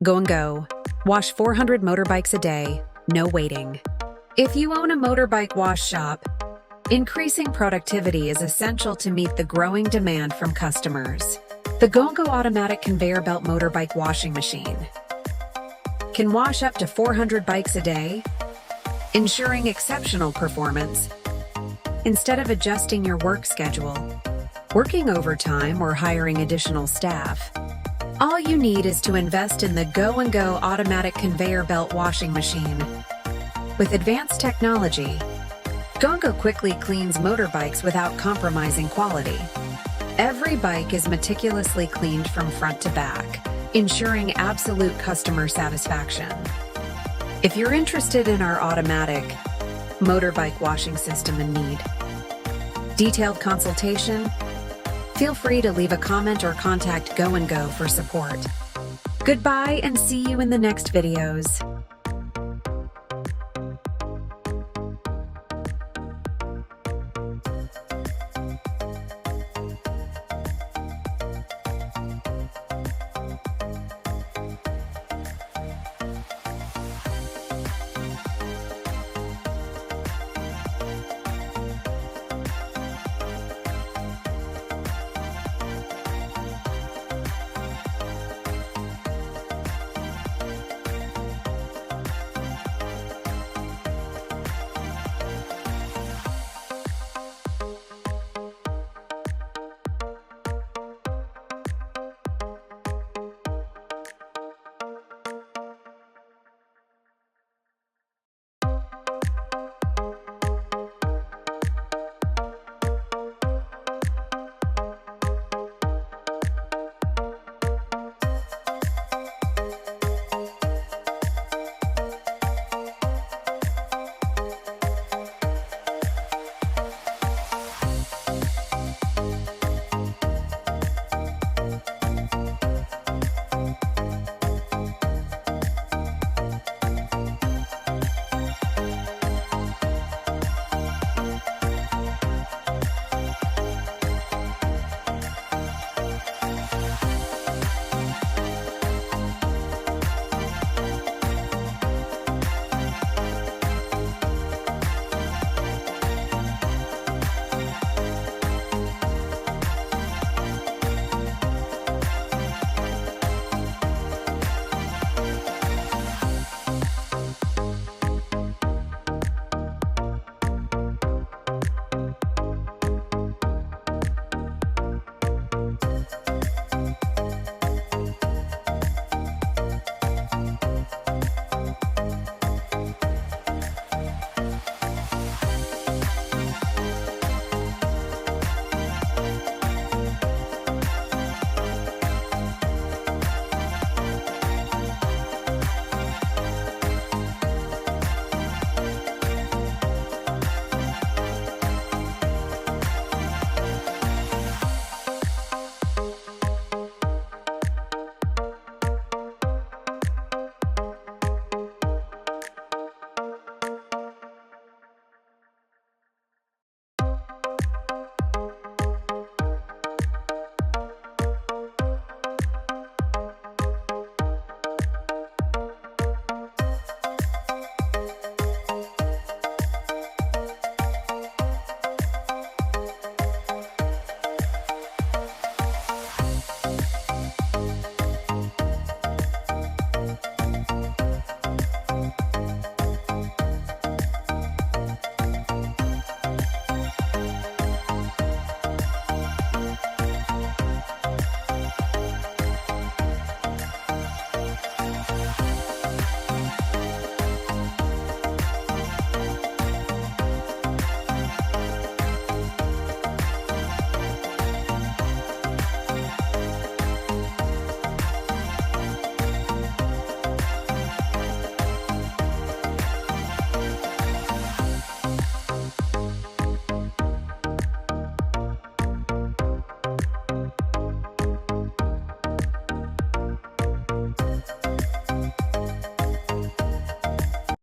Go&Go. Wash 400 motorbikes a day, no waiting. If you own a motorbike wash shop, increasing productivity is essential to meet the growing demand from customers. The Go&Go automatic conveyor belt motorbike washing machine can wash up to 400 bikes a day, ensuring exceptional performance. Instead of adjusting your work schedule, working overtime, or hiring additional staff, all you need is to invest in the Go&Go automatic conveyor belt washing machine. With advanced technology, Go&Go quickly cleans motorbikes without compromising quality. Every bike is meticulously cleaned from front to back, ensuring absolute customer satisfaction. If you're interested in our automatic motorbike washing system and need detailed consultation, feel free to leave a comment or contact Go&Go for support. Goodbye and see you in the next videos.